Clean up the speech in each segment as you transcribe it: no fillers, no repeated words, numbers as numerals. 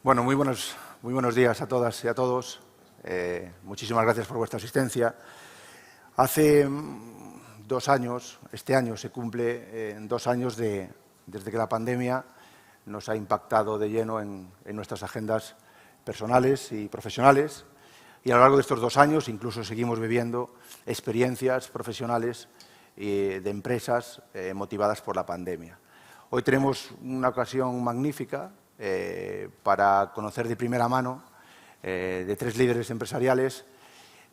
Bueno, muy buenos días a todas y a todos. Muchísimas gracias por vuestra asistencia. Hace 2 años, este año se cumple 2 años desde que la pandemia nos ha impactado de lleno en nuestras agendas personales y profesionales. Y a lo largo de estos 2 años incluso seguimos viviendo experiencias profesionales de empresas motivadas por la pandemia. Hoy tenemos una ocasión magnífica para conocer de primera mano de 3 líderes empresariales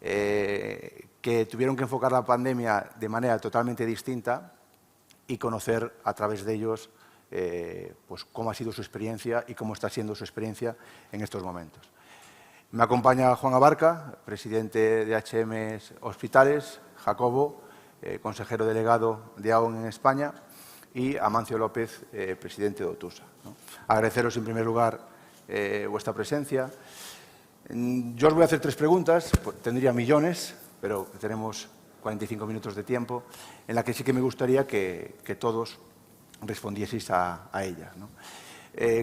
que tuvieron que enfocar la pandemia de manera totalmente distinta y conocer a través de ellos pues cómo ha sido su experiencia y cómo está siendo su experiencia en estos momentos. Me acompaña Juan Abarca, presidente de H&M Hospitales, Jacobo, consejero delegado de AON en España, y Amancio López, presidente de Otusa. Agradeceros en primer lugar vuestra presencia. Yo os voy a hacer 3 preguntas, tendría millones, pero tenemos 45 minutos de tiempo, en la que sí que me gustaría que todos respondieseis a ellas.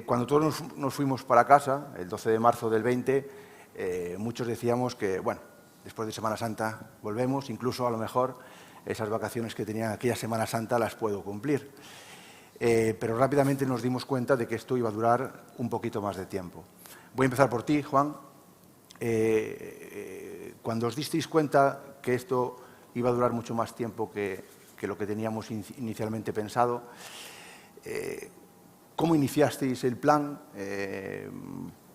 Cuando todos nos fuimos para casa, el 12 de marzo del 20, muchos decíamos que, bueno, después de Semana Santa volvemos, incluso a lo mejor esas vacaciones que tenía aquella Semana Santa las puedo cumplir. Pero rápidamente nos dimos cuenta de que esto iba a durar un poquito más de tiempo. Voy a empezar por ti, Juan. Cuando os disteis cuenta que esto iba a durar mucho más tiempo que lo que teníamos inicialmente pensado, ¿cómo iniciasteis el plan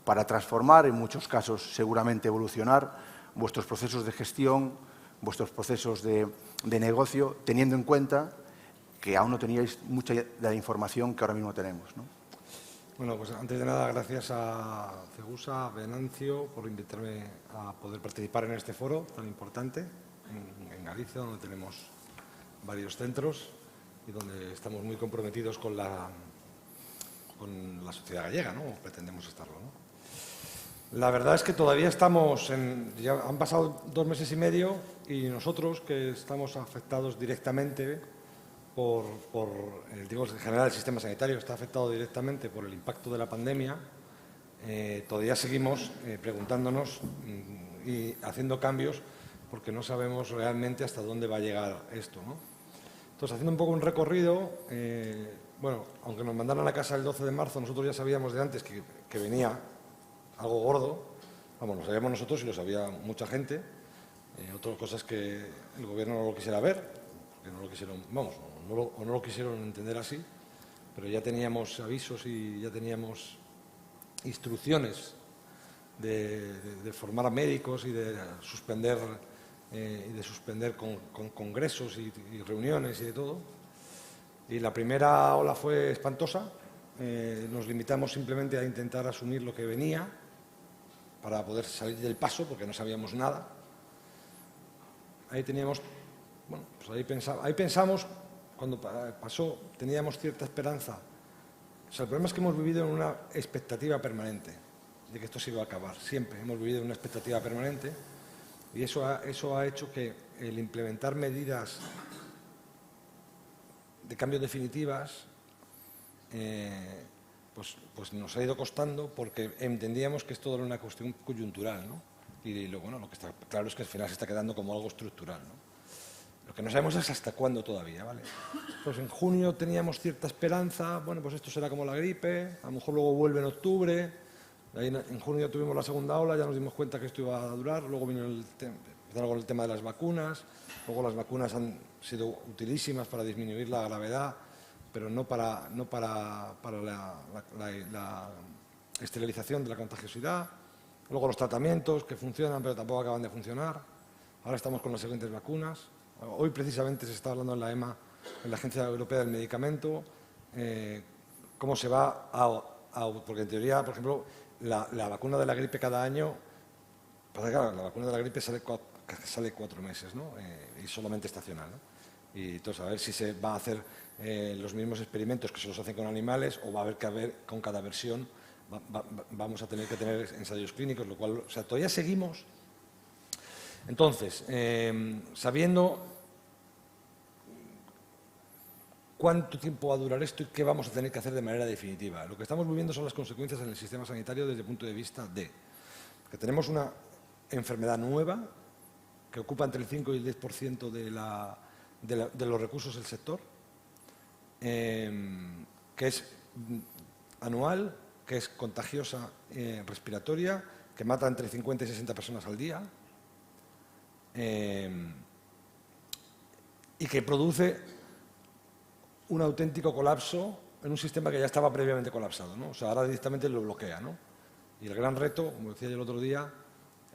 para transformar, en muchos casos seguramente evolucionar, vuestros procesos de gestión, vuestros procesos de negocio, teniendo en cuenta que aún no teníais mucha de la información que ahora mismo tenemos, ¿no? Bueno, pues antes de nada, gracias a Cegusa, a Venancio, por invitarme a poder participar en este foro tan importante en Galicia, donde tenemos varios centros y donde estamos muy comprometidos con la sociedad gallega, ¿no? Pretendemos estarlo, ¿no? La verdad es que todavía estamos ya han pasado 2 meses y medio y nosotros, que estamos afectados directamente digamos, en general el sistema sanitario está afectado directamente por el impacto de la pandemia, todavía seguimos preguntándonos y haciendo cambios porque no sabemos realmente hasta dónde va a llegar esto, ¿no? Entonces, haciendo un poco un recorrido, bueno, aunque nos mandaran a casa el 12 de marzo, nosotros ya sabíamos de antes que venía algo gordo. Vamos, lo sabíamos nosotros y lo sabía mucha gente. Otras cosas que el gobierno no lo quisiera ver, porque no lo quisieron, vamos, o no lo quisieron entender así, pero ya teníamos avisos y ya teníamos instrucciones de formar a médicos y de suspender con congresos y reuniones y de todo. Y la primera ola fue espantosa. Nos limitamos simplemente a intentar asumir lo que venía para poder salir del paso, porque no sabíamos nada. Ahí teníamos, bueno, pues ahí pensamos, cuando pasó, teníamos cierta esperanza. O sea, el problema es que hemos vivido en una expectativa permanente de que esto se iba a acabar. Siempre hemos vivido en una expectativa permanente y eso ha hecho que el implementar medidas de cambio definitivas pues nos ha ido costando porque entendíamos que esto era una cuestión coyuntural, ¿no? Y bueno, lo que está claro es que al final se está quedando como algo estructural, ¿no? Lo que no sabemos es hasta cuándo todavía, ¿vale? Pues en junio teníamos cierta esperanza, bueno, pues esto será como la gripe, a lo mejor luego vuelve en octubre, ahí en junio tuvimos la segunda ola, ya nos dimos cuenta que esto iba a durar, luego vino empezaron con el tema de las vacunas, luego las vacunas han sido utilísimas para disminuir la gravedad, pero no para la esterilización de la contagiosidad. Luego los tratamientos que funcionan pero tampoco acaban de funcionar. Ahora estamos con las siguientes vacunas. Hoy precisamente se está hablando en la EMA, en la Agencia Europea del Medicamento, cómo se va porque en teoría, por ejemplo, la vacuna de la gripe cada año, claro, la vacuna de la gripe sale 4 meses, ¿no? Y solamente estacional, ¿no? Y entonces a ver si se va a hacer los mismos experimentos que se los hacen con animales o va a haber que con cada versión vamos a tener que tener ensayos clínicos, lo cual, o sea, todavía seguimos. Entonces, sabiendo cuánto tiempo va a durar esto y qué vamos a tener que hacer de manera definitiva. Lo que estamos viviendo son las consecuencias en el sistema sanitario desde el punto de vista de que tenemos una enfermedad nueva que ocupa entre el 5 y el 10% de los recursos del sector, que es anual, que es contagiosa, respiratoria, que mata entre 50 y 60 personas al día y que produce un auténtico colapso en un sistema que ya estaba previamente colapsado, ¿no? O sea, ahora directamente lo bloquea, ¿no? Y el gran reto, como decía yo el otro día,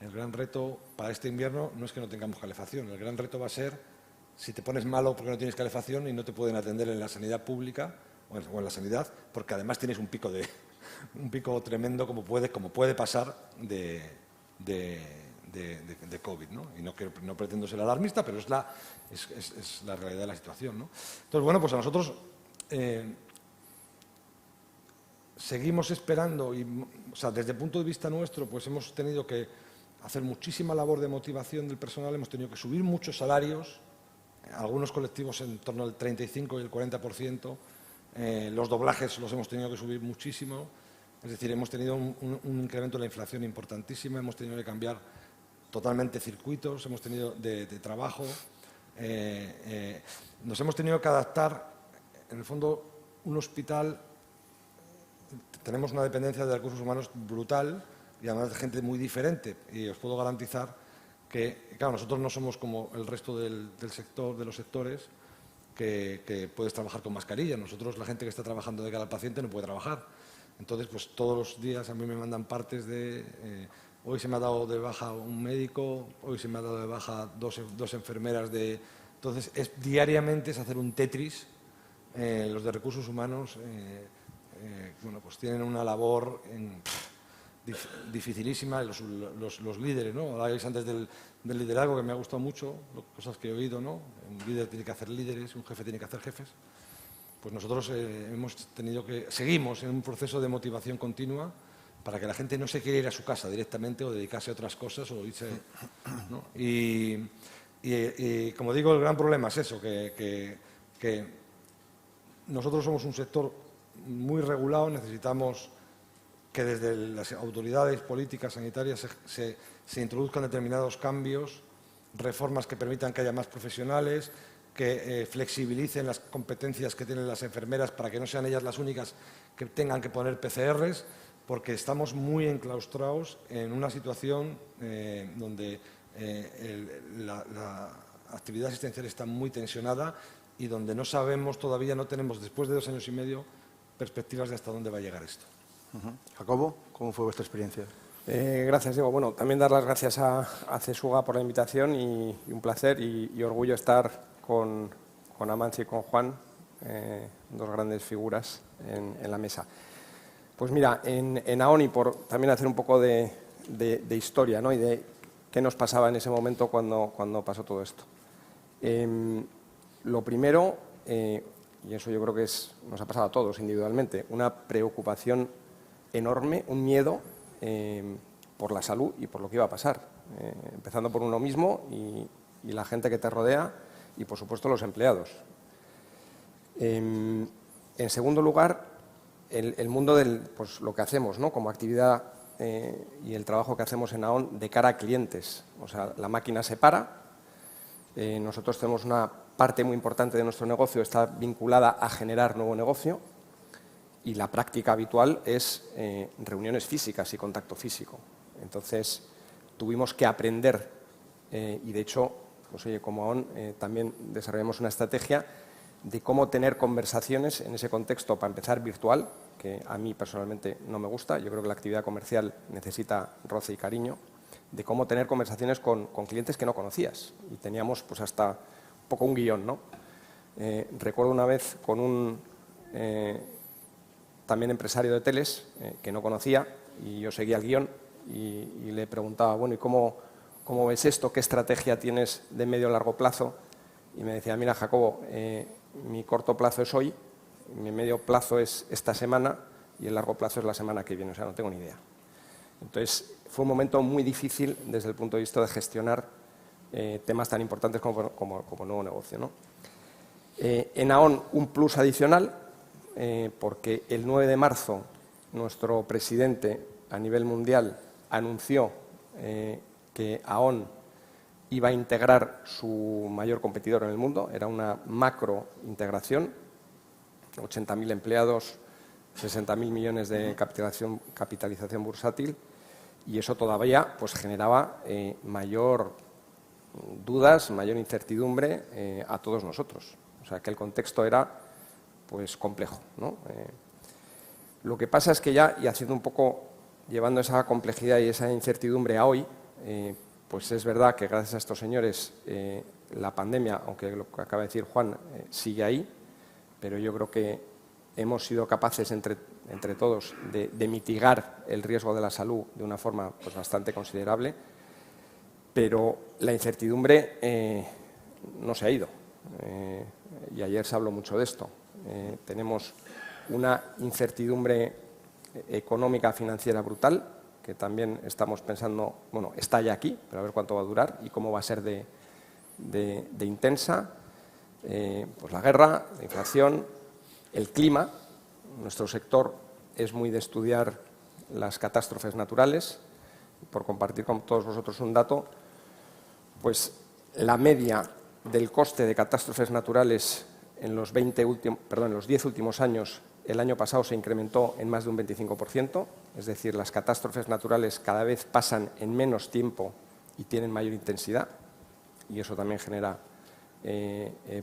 el gran reto para este invierno no es que no tengamos calefacción, el gran reto va a ser si te pones malo porque no tienes calefacción y no te pueden atender en la sanidad pública o en la sanidad, porque además tienes un pico tremendo como puede pasar de COVID, ¿no? Y no pretendo ser alarmista, pero es la realidad de la situación, ¿no? Entonces, bueno, pues a nosotros seguimos esperando, o sea, desde el punto de vista nuestro, pues hemos tenido que hacer muchísima labor de motivación del personal, hemos tenido que subir muchos salarios, algunos colectivos en torno al 35 y el 40%, los doblajes los hemos tenido que subir muchísimo, es decir, hemos tenido un incremento de la inflación importantísima, hemos tenido que cambiar totalmente circuitos, hemos tenido de trabajo, nos hemos tenido que adaptar, en el fondo, un hospital. Tenemos una dependencia de recursos humanos brutal y además de gente muy diferente. Y os puedo garantizar que, claro, nosotros no somos como el resto del sector, de los sectores, que puedes trabajar con mascarilla. Nosotros, la gente que está trabajando de cara al paciente, no puede trabajar. Entonces, pues todos los días a mí me mandan partes de... hoy se me ha dado de baja un médico, hoy se me ha dado de baja dos enfermeras de... Entonces, diariamente es hacer un Tetris. Los de recursos humanos... bueno, pues tienen una labor dificilísima, los líderes, ¿no? Hablabais antes del liderazgo, que me ha gustado mucho, cosas que he oído, ¿no? Un líder tiene que hacer líderes, un jefe tiene que hacer jefes. Pues nosotros seguimos en un proceso de motivación continua para que la gente no se quiera ir a su casa directamente o dedicarse a otras cosas o irse, ¿no? Y como digo, el gran problema es eso, que nosotros somos un sector muy regulado, necesitamos que desde las autoridades políticas sanitarias se introduzcan determinados cambios, reformas que permitan que haya más profesionales, que flexibilicen las competencias que tienen las enfermeras para que no sean ellas las únicas que tengan que poner PCRs, porque estamos muy enclaustrados en una situación donde la actividad asistencial está muy tensionada y donde no sabemos todavía, no tenemos, después de 2 años y medio, perspectivas de hasta dónde va a llegar esto. Jacobo, ¿cómo fue vuestra experiencia? Gracias, Diego. Bueno, también dar las gracias a CESUGA por la invitación y un placer y orgullo estar con Amancio y con Juan, dos grandes figuras en la mesa. Pues mira, en AONI, por también hacer un poco de historia, ¿no? Y de qué nos pasaba en ese momento cuando pasó todo esto. Lo primero, y eso yo creo que nos ha pasado a todos individualmente, una preocupación enorme, un miedo por la salud y por lo que iba a pasar, empezando por uno mismo y la gente que te rodea y, por supuesto, los empleados. En segundo lugar, el mundo pues, lo que hacemos, ¿no? Como actividad y el trabajo que hacemos en AON de cara a clientes. O sea, la máquina se para, nosotros tenemos una parte muy importante de nuestro negocio está vinculada a generar nuevo negocio y la práctica habitual es reuniones físicas y contacto físico. Entonces, tuvimos que aprender y, de hecho, pues, oye, como AON también desarrollamos una estrategia de cómo tener conversaciones en ese contexto, para empezar, virtual, que a mí personalmente no me gusta. Yo creo que la actividad comercial necesita roce y cariño, de cómo tener conversaciones con clientes que no conocías. Y teníamos pues hasta un poco un guión, ¿no? Recuerdo una vez con un también empresario de teles que no conocía y yo seguía el guión y le preguntaba, bueno, ¿y cómo ves esto? ¿Qué estrategia tienes de medio a largo plazo? Y me decía, mira, Jacobo, mi corto plazo es hoy, mi medio plazo es esta semana y el largo plazo es la semana que viene, o sea, no tengo ni idea. Entonces, fue un momento muy difícil desde el punto de vista de gestionar temas tan importantes como nuevo negocio, ¿no? En AON un plus adicional, porque el 9 de marzo nuestro presidente a nivel mundial anunció que AON iba a integrar su mayor competidor en el mundo, era una macro integración, 80.000 empleados, 60.000 millones de capitalización bursátil, y eso todavía pues generaba mayor dudas, mayor incertidumbre a todos nosotros. O sea que el contexto era pues complejo, ¿no? Lo que pasa es que ya, y haciendo un poco, llevando esa complejidad y esa incertidumbre a hoy, pues es verdad que gracias a estos señores la pandemia, aunque lo que acaba de decir Juan, sigue ahí, pero yo creo que hemos sido capaces entre todos de mitigar el riesgo de la salud de una forma pues bastante considerable, pero la incertidumbre no se ha ido. Y ayer se habló mucho de esto. Tenemos una incertidumbre económica, financiera brutal, que también estamos pensando, bueno, está ya aquí, pero a ver cuánto va a durar y cómo va a ser de intensa. Pues la guerra, la inflación, el clima. Nuestro sector es muy de estudiar las catástrofes naturales. Por compartir con todos vosotros un dato, pues la media del coste de catástrofes naturales en los 10 últimos años, el año pasado se incrementó en más de un 25%, es decir, las catástrofes naturales cada vez pasan en menos tiempo y tienen mayor intensidad, y eso también genera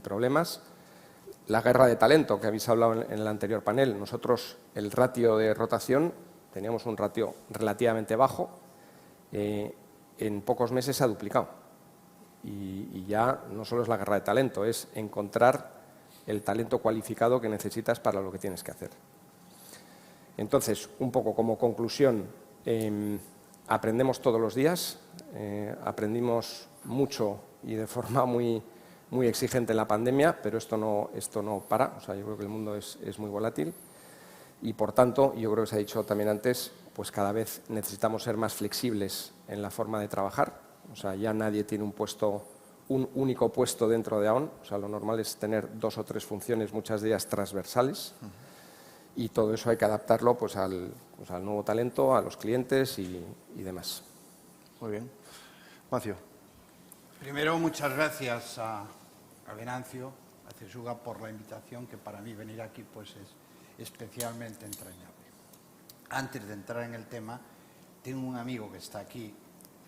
problemas. La guerra de talento, que habéis hablado en el anterior panel, nosotros el ratio de rotación, teníamos un ratio relativamente bajo, en pocos meses se ha duplicado. Y ya no solo es la guerra de talento, es encontrar el talento cualificado que necesitas para lo que tienes que hacer. Entonces, un poco como conclusión, aprendemos todos los días, aprendimos mucho y de forma muy exigente en la pandemia, pero esto no para. O sea, yo creo que el mundo es muy volátil y, por tanto, yo creo que se ha dicho también antes, pues cada vez necesitamos ser más flexibles en la forma de trabajar. O sea, ya nadie tiene un único puesto dentro de AON. O sea, lo normal es tener 2 o 3 funciones, muchas de ellas transversales, y todo eso hay que adaptarlo pues al nuevo talento, a los clientes y demás. Muy bien. Juancio. Primero, muchas gracias a Venancio, a Cesuga, por la invitación, que para mí venir aquí pues es especialmente entrañable. Antes de entrar en el tema, tengo un amigo que está aquí,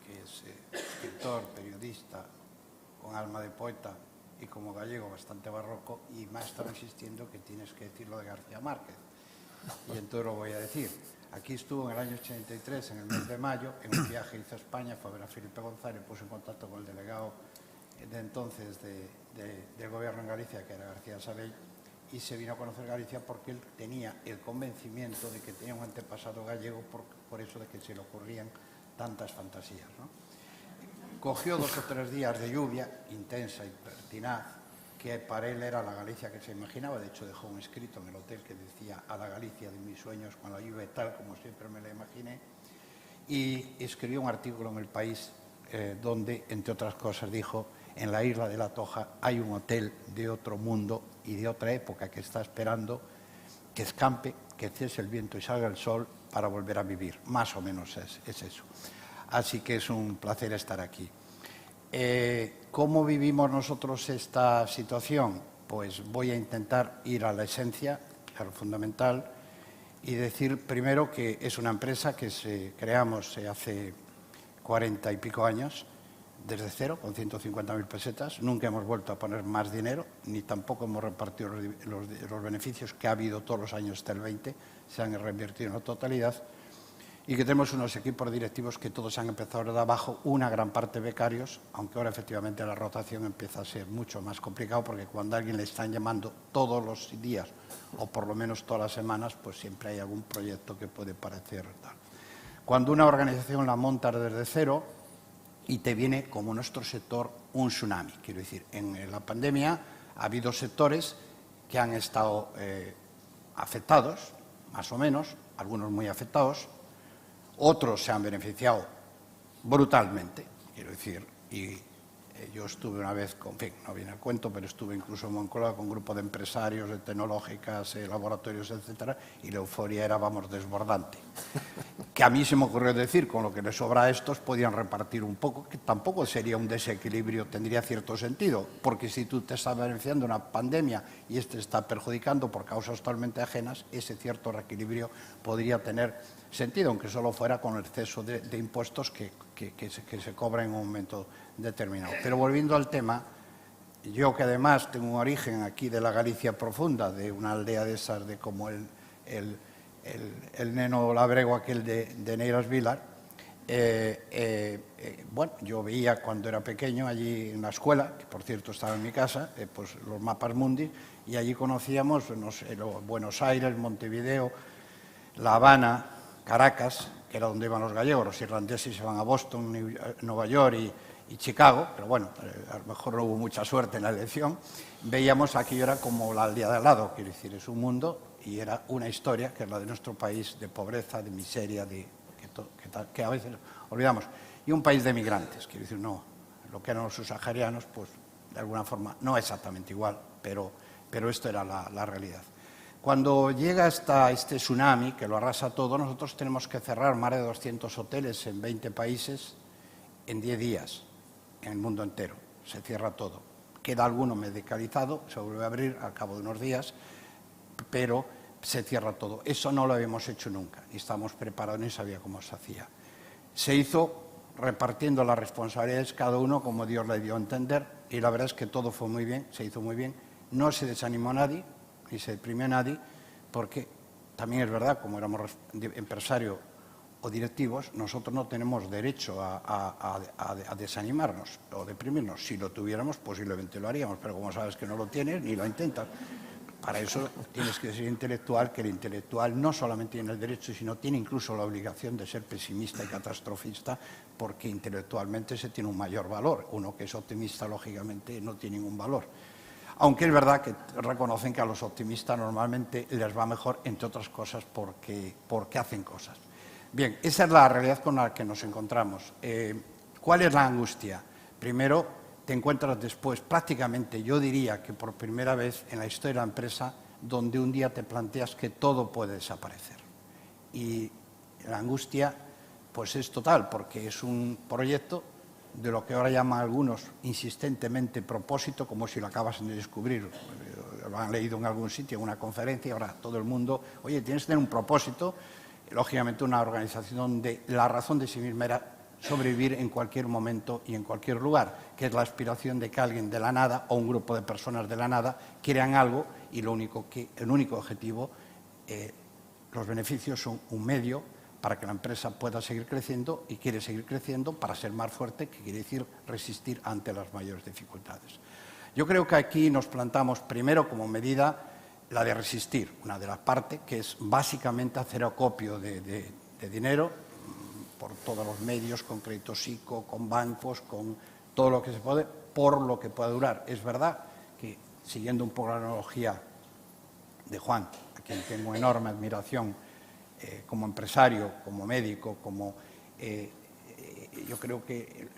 que es escritor, periodista, con alma de poeta y como gallego bastante barroco, y me ha estado insistiendo que tienes que decir lo de García Márquez. Y entonces lo voy a decir. Aquí estuvo en el año 83, en el mes de mayo, en un viaje hizo a España, fue a ver a Felipe González, puso en contacto con el delegado de entonces del gobierno en Galicia, que era García Sabell, y se vino a conocer Galicia porque él tenía el convencimiento de que tenía un antepasado gallego, por eso de que se le ocurrían tantas fantasías, ¿no? Cogió 2 o 3 días de lluvia intensa y pertinaz, que para él era la Galicia que se imaginaba. De hecho, dejó un escrito en el hotel que decía: a la Galicia de mis sueños con la lluvia tal como siempre me la imaginé, y escribió un artículo en El País donde, entre otras cosas, dijo: en la isla de La Toja hay un hotel de otro mundo y de otra época que está esperando que escampe, que cese el viento y salga el sol para volver a vivir. Más o menos es eso. Así que es un placer estar aquí. ¿Cómo vivimos nosotros esta situación? Pues voy a intentar ir a la esencia, a lo fundamental, y decir primero que es una empresa que creamos hace 40 y pico años, desde cero, con 150.000 pesetas. Nunca hemos vuelto a poner más dinero, ni tampoco hemos repartido los beneficios que ha habido todos los años hasta el 20, se han reinvertido en la totalidad. Y que tenemos unos equipos directivos que todos han empezado de abajo, una gran parte becarios, aunque ahora efectivamente la rotación empieza a ser mucho más complicado, porque cuando a alguien le están llamando todos los días, o por lo menos todas las semanas, pues siempre hay algún proyecto que puede parecer tal. Cuando una organización la montas desde cero y te viene, como nuestro sector, un tsunami. Quiero decir, en la pandemia ha habido sectores que han estado afectados, más o menos, algunos muy afectados. Otros se han beneficiado brutalmente, quiero decir, y Yo estuve una vez, en fin, no viene al cuento, pero estuve incluso en Moncloa con un grupo de empresarios, de tecnológicas, laboratorios, etcétera, y la euforia era, vamos, desbordante. Que a mí se me ocurrió decir, con lo que les sobra a estos, podían repartir un poco, que tampoco sería un desequilibrio, tendría cierto sentido, porque si tú te estás beneficiando de una pandemia y este está perjudicando por causas totalmente ajenas, ese cierto reequilibrio podría tener sentido, aunque solo fuera con el exceso de impuestos que se cobran en un momento determinado. Pero volviendo al tema, yo que además tengo un origen aquí de la Galicia profunda, de una aldea de esas, de como el neno labrego aquel de Neiras Vilar, bueno, yo veía cuando era pequeño allí en la escuela, que por cierto estaba en mi casa, pues los mapas mundi, y allí conocíamos, no sé, Buenos Aires, Montevideo, La Habana, Caracas, que era donde iban los gallegos. Los irlandeses iban a Boston, Nueva York y Chicago, pero bueno, a lo mejor no hubo mucha suerte en la elección. Veíamos aquello era como la aldea de al lado, quiero decir, es un mundo y era una historia que es la de nuestro país, de pobreza, de miseria, que a veces olvidamos. Y un país de migrantes, quiero decir, no, lo que eran los subsaharianos, pues de alguna forma no exactamente igual, pero esto era la realidad. Cuando llega este tsunami, que lo arrasa todo, nosotros tenemos que cerrar más de 200 hoteles en 20 países en 10 días, en el mundo entero. Se cierra todo. Queda alguno medicalizado, se vuelve a abrir al cabo de unos días, pero se cierra todo. Eso no lo habíamos hecho nunca, ni estábamos preparados ni sabía cómo se hacía. Se hizo repartiendo las responsabilidades cada uno como Dios le dio a entender, y la verdad es que todo fue muy bien, se hizo muy bien. No se desanimó nadie, ni se deprimió nadie, porque también es verdad, como éramos empresarios o directivos, nosotros no tenemos derecho a desanimarnos o deprimirnos. Si lo tuviéramos, posiblemente lo haríamos, pero como sabes que no lo tienes, ni lo intentas. Para eso tienes que ser intelectual, que el intelectual no solamente tiene el derecho, sino tiene incluso la obligación de ser pesimista y catastrofista, porque intelectualmente se tiene un mayor valor. Uno que es optimista, lógicamente, no tiene ningún valor. Aunque es verdad que reconocen que a los optimistas normalmente les va mejor, entre otras cosas, porque hacen cosas. Bien, esa es la realidad con la que nos encontramos. ¿Cuál es la angustia? Primero, te encuentras después, prácticamente yo diría que por primera vez en la historia de la empresa, donde un día te planteas que todo puede desaparecer. Y la angustia pues es total, porque es un proyecto de lo que ahora llaman algunos insistentemente propósito, como si lo acabas de descubrir, lo han leído en algún sitio, en una conferencia, ahora todo el mundo, oye, tienes que tener un propósito, lógicamente una organización donde la razón de sí misma era sobrevivir en cualquier momento y en cualquier lugar, que es la aspiración de que alguien de la nada o un grupo de personas de la nada crean algo y el único objetivo, los beneficios son un medio para que la empresa pueda seguir creciendo y quiere seguir creciendo para ser más fuerte, que quiere decir resistir ante las mayores dificultades. Yo creo que aquí nos plantamos primero como medida la de resistir, una de las partes, que es básicamente hacer acopio de dinero por todos los medios, con crédito SICO, con bancos, con todo lo que se puede, por lo que pueda durar. Es verdad que, siguiendo un poco la analogía de Juan, a quien tengo enorme admiración, como empresario, como médico, yo creo que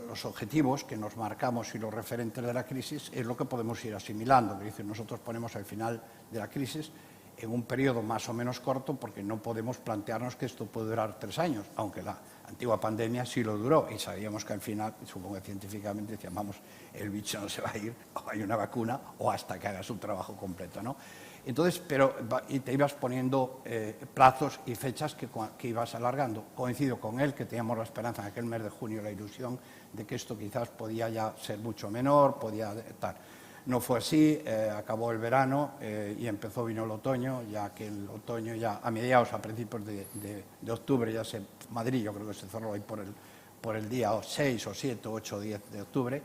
los objetivos que nos marcamos y los referentes de la crisis es lo que podemos ir asimilando. Es decir, nosotros ponemos al final de la crisis en un periodo más o menos corto, porque no podemos plantearnos que esto puede durar 3 años, aunque la antigua pandemia sí lo duró y sabíamos que al final, supongo que científicamente decíamos, vamos, el bicho no se va a ir, o hay una vacuna o hasta que haga su trabajo completo, ¿no? Entonces, y te ibas poniendo plazos y fechas que ibas alargando. Coincido con él, que teníamos la esperanza en aquel mes de junio, la ilusión de que esto quizás podía ya ser mucho menor, podía estar. No fue así, acabó el verano y vino el otoño, ya que el otoño ya a mediados, a principios de octubre, Madrid yo creo que se cerró ahí por el día 6 o 7, 8 o 10 de octubre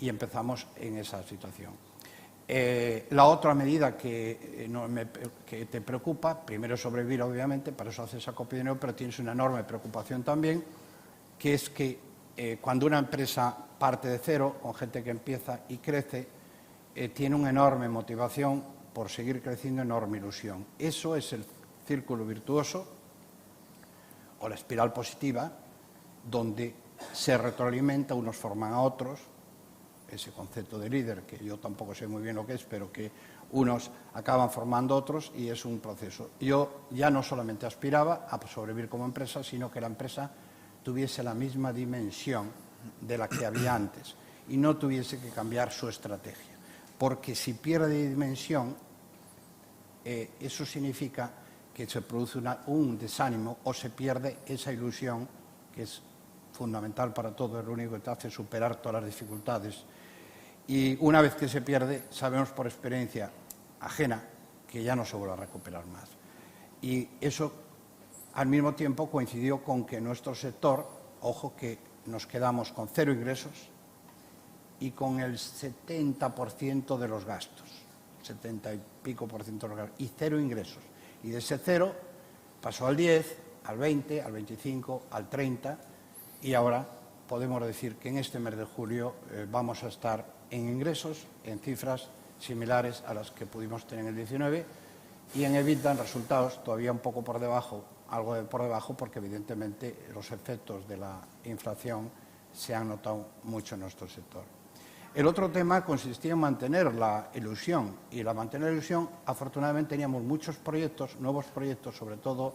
y empezamos en esa situación. La otra medida que te preocupa, primero sobrevivir obviamente, para eso haces acopio de dinero, pero tienes una enorme preocupación también, que es que cuando una empresa parte de cero, con gente que empieza y crece, tiene una enorme motivación por seguir creciendo, enorme ilusión. Eso es el círculo virtuoso o la espiral positiva, donde se retroalimenta, unos forman a otros, ese concepto de líder, que yo tampoco sé muy bien lo que es, pero que unos acaban formando a otros y es un proceso. Yo ya no solamente aspiraba a sobrevivir como empresa, sino que la empresa tuviese la misma dimensión de la que había antes y no tuviese que cambiar su estrategia. Porque si pierde dimensión, eso significa que se produce un desánimo o se pierde esa ilusión que es fundamental para todo, es lo único que te hace superar todas las dificultades. Y una vez que se pierde, sabemos por experiencia ajena que ya no se vuelve a recuperar más. Y eso, al mismo tiempo, coincidió con que nuestro sector, ojo que nos quedamos con 0 ingresos y con el 70% de los gastos, 70 y pico % de los gastos, y 0 ingresos. Y de ese 0 pasó al 10, al 20, al 25, al 30, y ahora podemos decir que en este mes de julio vamos a estar en ingresos, en cifras similares a las que pudimos tener en el 19, y en EBITDA, en resultados, todavía un poco por debajo, algo por debajo, porque evidentemente los efectos de la inflación se han notado mucho en nuestro sector. El otro tema consistía en mantener la ilusión, y la mantener la ilusión, afortunadamente teníamos muchos proyectos, nuevos proyectos, sobre todo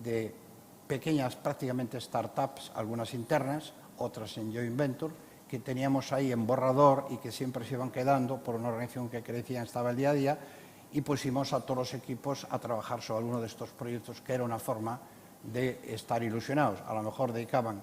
de pequeñas, prácticamente startups, algunas internas, otras en joint venture, que teníamos ahí en borrador y que siempre se iban quedando por una organización que crecía, estaba el día a día, y pusimos a todos los equipos a trabajar sobre alguno de estos proyectos, que era una forma de estar ilusionados. A lo mejor dedicaban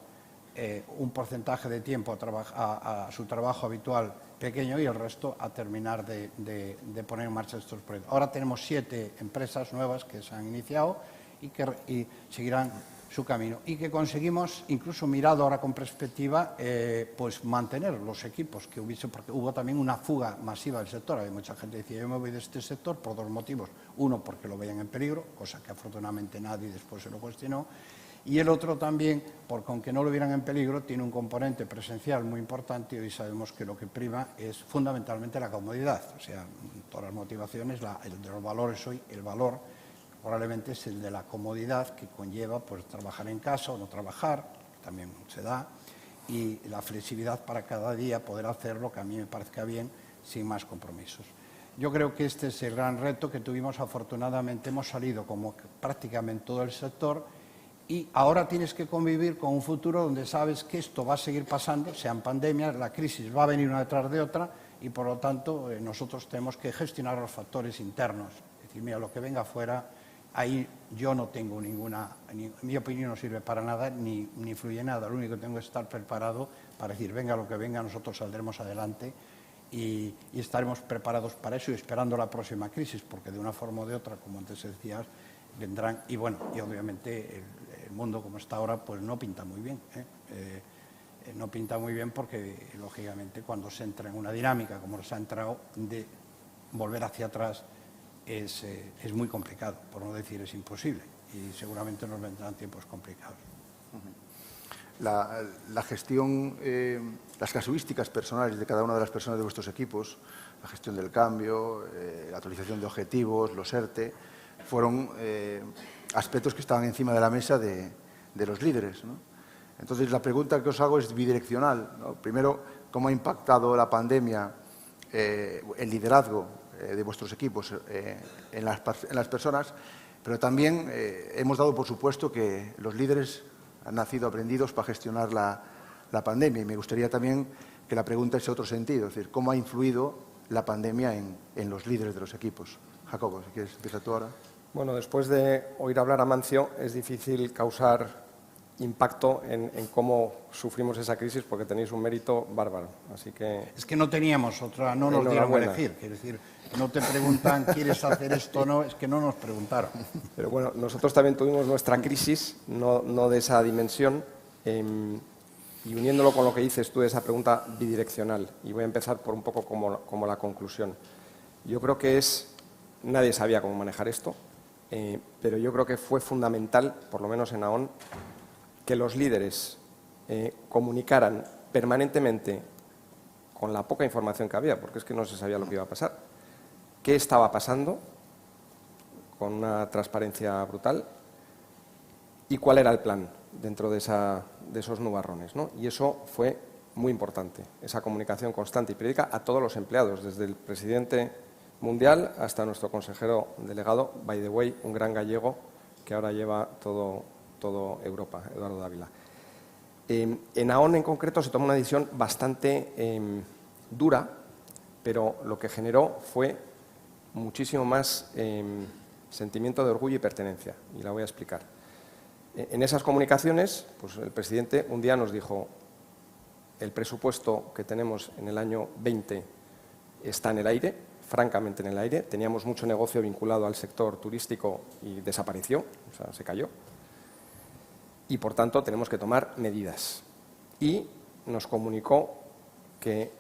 un porcentaje de tiempo a su trabajo habitual pequeño y el resto a terminar de poner en marcha estos proyectos. Ahora tenemos 7 empresas nuevas que se han iniciado y que seguirán su camino, y que conseguimos, incluso mirado ahora con perspectiva, pues mantener los equipos que hubiese, porque hubo también una fuga masiva del sector. Hay mucha gente que decía, yo me voy de este sector por 2 motivos. Uno, porque lo veían en peligro, cosa que afortunadamente nadie después se lo cuestionó, y el otro también, porque aunque no lo vieran en peligro, tiene un componente presencial muy importante, y hoy sabemos que lo que prima es fundamentalmente la comodidad. O sea, todas las motivaciones, el de los valores hoy, el valor probablemente es el de la comodidad que conlleva pues trabajar en casa o no trabajar, que también se da, y la flexibilidad para cada día poder hacer lo que a mí me parezca bien sin más compromisos. Yo creo que este es el gran reto que tuvimos. Afortunadamente hemos salido como prácticamente todo el sector, y ahora tienes que convivir con un futuro donde sabes que esto va a seguir pasando, sean pandemias, la crisis va a venir una detrás de otra, y por lo tanto nosotros tenemos que gestionar los factores internos. Es decir, mira, lo que venga afuera, ahí yo no tengo mi opinión no sirve para nada, ni influye nada. Lo único que tengo es estar preparado para decir, venga lo que venga, nosotros saldremos adelante y estaremos preparados para eso y esperando la próxima crisis, porque de una forma o de otra, como antes decías, vendrán. Y bueno, y obviamente el mundo como está ahora, pues no pinta muy bien. No pinta muy bien porque, lógicamente, cuando se entra en una dinámica como se ha entrado, de volver hacia atrás, es muy complicado, por no decir es imposible, y seguramente nos vendrán tiempos complicados. La gestión, las casuísticas personales de cada una de las personas de vuestros equipos, la gestión del cambio, la actualización de objetivos, los ERTE, fueron aspectos que estaban encima de la mesa de los líderes, ¿no? Entonces, la pregunta que os hago es bidireccional, ¿no? Primero, ¿cómo ha impactado la pandemia el liderazgo de vuestros equipos en las personas? Pero también hemos dado por supuesto que los líderes han nacido aprendidos para gestionar la pandemia, y me gustaría también que la pregunta es en otro sentido, es decir, ¿cómo ha influido la pandemia en los líderes de los equipos? Jacobo, si quieres, empieza tú ahora. Bueno, después de oír hablar a Mancio, es difícil causar impacto en cómo sufrimos esa crisis, porque tenéis un mérito bárbaro. Así que es que no teníamos otra, no nos dieron a elegir. Quiero decir, no te preguntan, ¿quieres hacer esto o no? Es que no nos preguntaron. Pero bueno, nosotros también tuvimos nuestra crisis, no de esa dimensión, y uniéndolo con lo que dices tú de esa pregunta bidireccional. Y voy a empezar por un poco como la conclusión. Yo creo que nadie sabía cómo manejar esto, pero yo creo que fue fundamental, por lo menos en AON, que los líderes comunicaran permanentemente, con la poca información que había, porque es que no se sabía lo que iba a pasar, qué estaba pasando, con una transparencia brutal, y cuál era el plan. dentro de esos nubarrones, ¿no? Y eso fue muy importante, esa comunicación constante y periódica a todos los empleados, desde el presidente mundial hasta nuestro consejero delegado, by the way, un gran gallego que ahora lleva todo Europa, Eduardo Dávila. En AON en concreto se tomó una decisión bastante dura, pero lo que generó fue muchísimo más sentimiento de orgullo y pertenencia, y la voy a explicar. En esas comunicaciones, pues el presidente un día nos dijo: el presupuesto que tenemos en el año 20 está en el aire, francamente en el aire. Teníamos mucho negocio vinculado al sector turístico y desapareció, o sea, se cayó. Y, por tanto, tenemos que tomar medidas. Y nos comunicó que,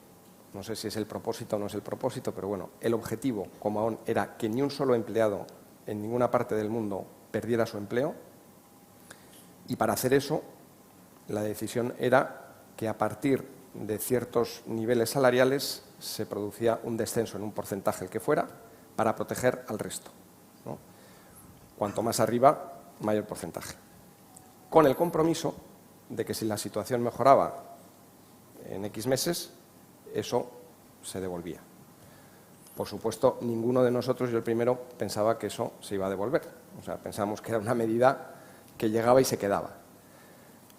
no sé si es el propósito o no es el propósito, pero bueno, el objetivo como AON era que ni un solo empleado en ninguna parte del mundo perdiera su empleo. Y para hacer eso, la decisión era que a partir de ciertos niveles salariales se producía un descenso en un porcentaje el que fuera para proteger al resto, ¿no? Cuanto más arriba, mayor porcentaje. Con el compromiso de que si la situación mejoraba en X meses, eso se devolvía. Por supuesto, ninguno de nosotros, yo el primero, pensaba que eso se iba a devolver. O sea, pensamos que era una medida que llegaba y se quedaba.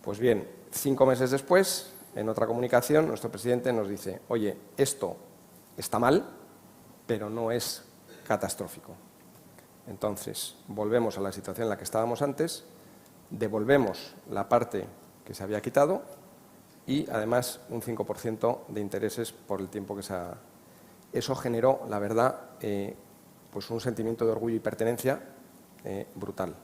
Pues bien, 5 meses después, en otra comunicación, nuestro presidente nos dice: oye, esto está mal, pero no es catastrófico. Entonces, volvemos a la situación en la que estábamos antes, devolvemos la parte que se había quitado y, además, un 5% de intereses por el tiempo que se ha... Eso generó, la verdad, pues un sentimiento de orgullo y pertenencia brutal.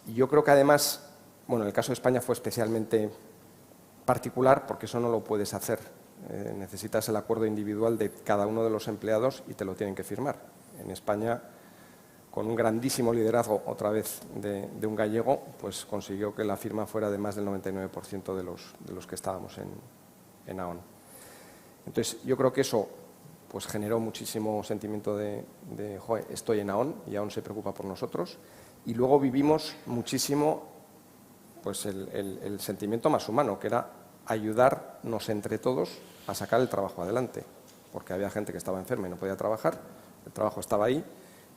Yo creo que, además, bueno, en el caso de España fue especialmente particular porque eso no lo puedes hacer. Necesitas el acuerdo individual de cada uno de los empleados y te lo tienen que firmar. En España, con un grandísimo liderazgo, otra vez, de un gallego, pues consiguió que la firma fuera de más del 99% de los que estábamos en AON. Entonces, yo creo que eso pues generó muchísimo sentimiento de joder, estoy en AON y AON se preocupa por nosotros. Y luego vivimos muchísimo pues el sentimiento más humano, que era ayudarnos entre todos a sacar el trabajo adelante, porque había gente que estaba enferma y no podía trabajar, el trabajo estaba ahí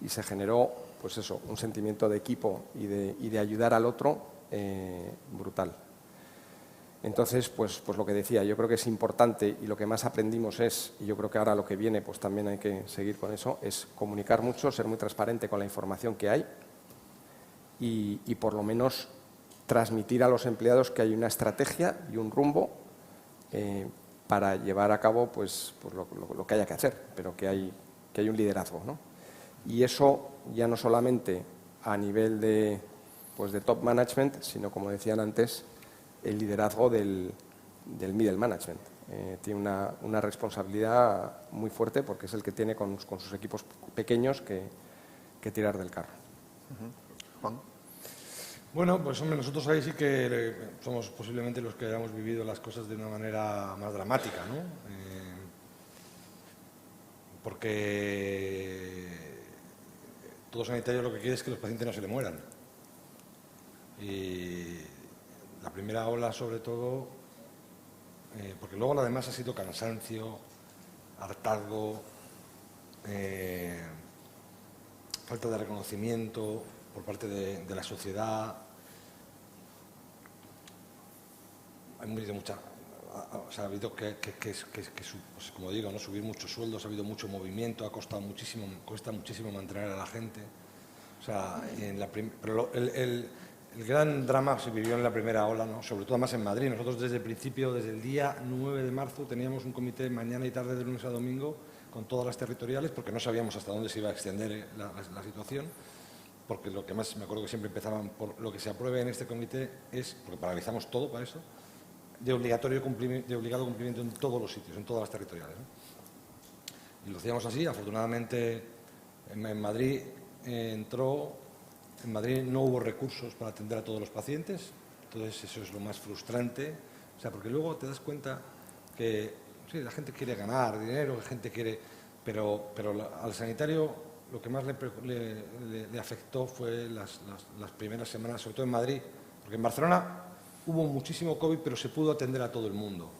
y se generó pues eso, un sentimiento de equipo y de ayudar al otro brutal. Entonces, pues lo que decía, yo creo que es importante y lo que más aprendimos es, y yo creo que ahora lo que viene, pues también hay que seguir con eso, es comunicar mucho, ser muy transparente con la información que hay y por lo menos transmitir a los empleados que hay una estrategia y un rumbo para llevar a cabo pues lo que haya que hacer, pero que hay un liderazgo, ¿no? Y eso ya no solamente a nivel de top management, sino, como decían antes, el liderazgo del middle management. Tiene una responsabilidad muy fuerte porque es el que tiene con sus equipos pequeños que tirar del carro. Juan. Bueno, pues hombre, nosotros ahí sí que somos posiblemente los que hayamos vivido las cosas de una manera más dramática, ¿no? Porque todo sanitario lo que quiere es que los pacientes no se le mueran. Y la primera ola, sobre todo, porque luego lo demás ha sido cansancio, hartazgo, falta de reconocimiento por parte de la sociedad. Ha habido ha habido pues, como digo, ¿no? Subir muchos sueldos, ha habido mucho movimiento, cuesta muchísimo mantener a la gente. O sea, pero el gran drama se vivió en la primera ola, ¿no? Sobre todo más en Madrid. Nosotros desde el principio, desde el día 9 de marzo, teníamos un comité mañana y tarde de lunes a domingo con todas las territoriales, porque no sabíamos hasta dónde se iba a extender la situación, porque lo que más me acuerdo que siempre empezaban por lo que se apruebe en este comité es, porque paralizamos todo para eso, de obligado cumplimiento en todos los sitios, en todas las territoriales, ¿no? Y lo hacíamos así. Afortunadamente en Madrid en Madrid no hubo recursos para atender a todos los pacientes, entonces eso es lo más frustrante, o sea, porque luego te das cuenta que sí, la gente quiere ganar dinero, la gente quiere, pero al sanitario lo que más le afectó fue las primeras semanas, sobre todo en Madrid, porque en Barcelona hubo muchísimo COVID, pero se pudo atender a todo el mundo.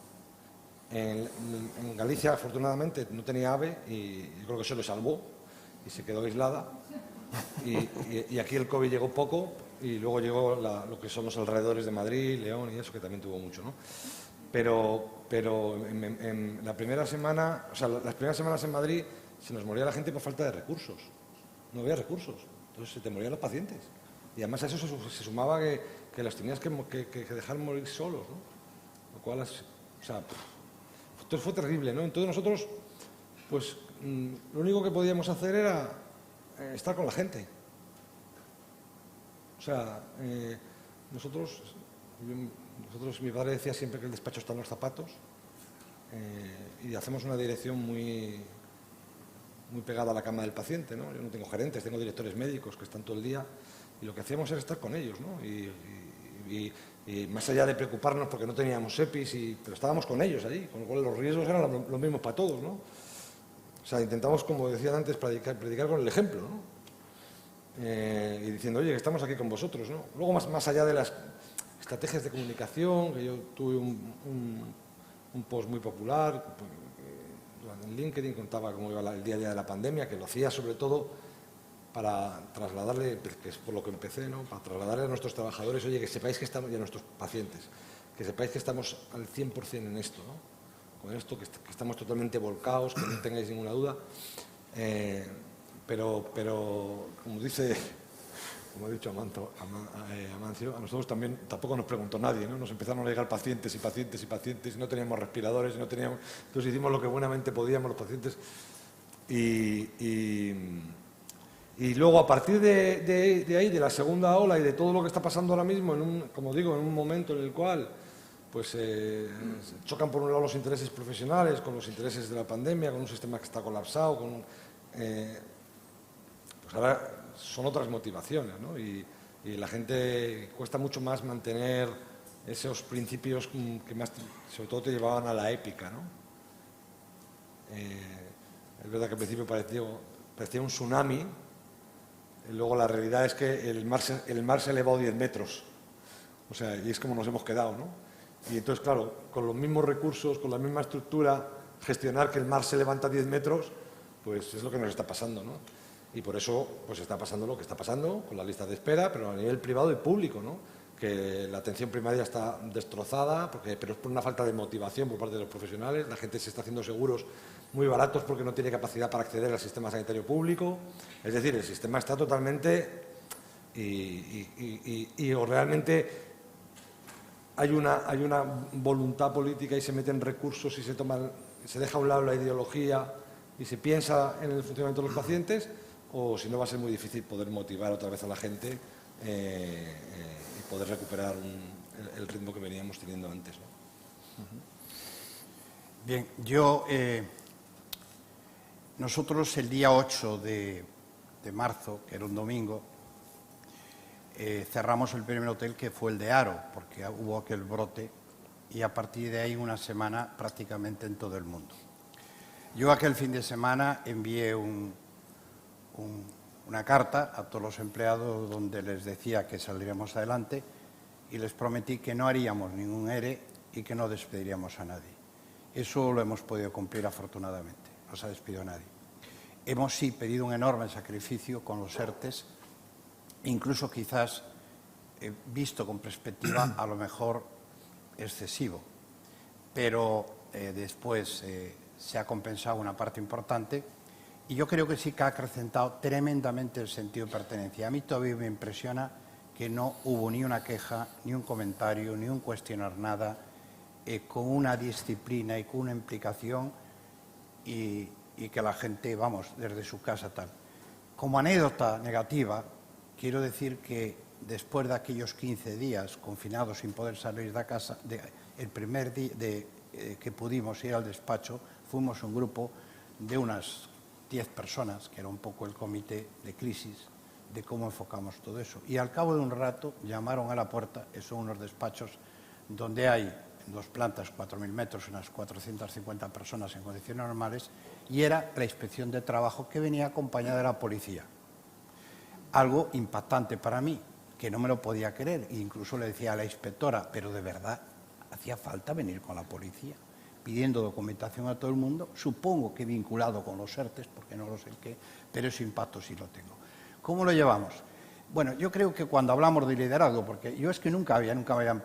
En Galicia, afortunadamente, no tenía AVE y yo creo que eso le salvó y se quedó aislada. Y aquí el COVID llegó poco y luego llegó lo que son los alrededores de Madrid, León y eso, que también tuvo mucho, ¿no? Pero en la primera semana, o sea, las primeras semanas en Madrid se nos moría la gente por falta de recursos. No había recursos, entonces se te morían los pacientes. Y además a eso se sumaba que los tenías que dejar morir solos, ¿no? Lo cual, o sea, entonces fue terrible, ¿no? Entonces nosotros, pues, lo único que podíamos hacer era estar con la gente. O sea, nosotros, mi padre decía siempre que el despacho está en los zapatos y hacemos una dirección muy pegada a la cama del paciente, ¿no? Yo no tengo gerentes, tengo directores médicos que están todo el día y lo que hacíamos era estar con ellos, ¿no? Y más allá de preocuparnos porque no teníamos EPIs, pero estábamos con ellos allí, con lo cual los riesgos eran los mismos para todos, ¿no? O sea, intentamos, como decían antes, predicar con el ejemplo, ¿no? Y diciendo, oye, que estamos aquí con vosotros, ¿no? Luego, más allá de las estrategias de comunicación, que yo tuve un post muy popular, en LinkedIn contaba cómo iba el día a día de la pandemia, que lo hacía sobre todo para trasladarle, que es por lo que empecé, ¿no? Para trasladarle a nuestros trabajadores, oye, que sepáis que estamos, y a nuestros pacientes, que sepáis que estamos al 100% en esto, ¿no? Con esto, que estamos totalmente volcados, que no tengáis ninguna duda. Pero como ha dicho Amancio, a nosotros tampoco nos preguntó nadie, ¿no? Nos empezaron a llegar pacientes y pacientes y pacientes, no teníamos respiradores, entonces hicimos lo que buenamente podíamos los pacientes y luego a partir de ahí, de la segunda ola y de todo lo que está pasando ahora mismo, como digo, en un momento en el cual pues chocan por un lado los intereses profesionales con los intereses de la pandemia, con un sistema que está colapsado, pues ahora son otras motivaciones, ¿no? Y la gente cuesta mucho más mantener esos principios que más, sobre todo, te llevaban a la épica, ¿no? Es verdad que al principio parecía un tsunami, y luego la realidad es que el mar se elevó 10 metros, o sea, y es como nos hemos quedado, ¿no? Y entonces, claro, con los mismos recursos, con la misma estructura, gestionar que el mar se levanta 10 metros, pues es lo que nos está pasando, ¿no? Y por eso pues está pasando lo que está pasando con la lista de espera, pero a nivel privado y público, ¿no? Que la atención primaria está destrozada, pero es por una falta de motivación por parte de los profesionales. La gente se está haciendo seguros muy baratos porque no tiene capacidad para acceder al sistema sanitario público. Es decir, el sistema está totalmente... o realmente hay una voluntad política y se meten recursos y se deja a un lado la ideología y se piensa en el funcionamiento de los pacientes, o si no va a ser muy difícil poder motivar otra vez a la gente y poder recuperar el ritmo que veníamos teniendo antes, ¿no? Bien, nosotros el día 8 de marzo, que era un domingo, cerramos el primer hotel, que fue el de Haro, porque hubo aquel brote, y a partir de ahí una semana prácticamente en todo el mundo. Yo aquel fin de semana envié una carta a todos los empleados donde les decía que saldríamos adelante y les prometí que no haríamos ningún ERE y que no despediríamos a nadie. Eso lo hemos podido cumplir afortunadamente, no se ha despedido a nadie. Hemos sí pedido un enorme sacrificio con los ERTES, incluso quizás visto con perspectiva a lo mejor excesivo, pero después se ha compensado una parte importante y yo creo que sí que ha acrecentado tremendamente el sentido de pertenencia. A mí todavía me impresiona que no hubo ni una queja, ni un comentario, ni un cuestionar nada, con una disciplina y con una implicación y que la gente, vamos, desde su casa tal. Como anécdota negativa, quiero decir que después de aquellos 15 días confinados sin poder salir de casa, el primer día que pudimos ir al despacho, fuimos un grupo de unas 10 personas, que era un poco el comité de crisis, de cómo enfocamos todo eso. Y al cabo de un rato llamaron a la puerta, son unos despachos donde hay en 2 plantas, 4.000 metros, unas 450 personas en condiciones normales, y era la inspección de trabajo que venía acompañada de la policía. Algo impactante para mí, que no me lo podía creer, e incluso le decía a la inspectora, pero de verdad hacía falta venir con la policía, pidiendo documentación a todo el mundo, supongo que vinculado con los ERTES, porque no lo sé qué, pero ese impacto sí lo tengo. ¿Cómo lo llevamos? Bueno, yo creo que cuando hablamos de liderazgo, porque yo es que nunca había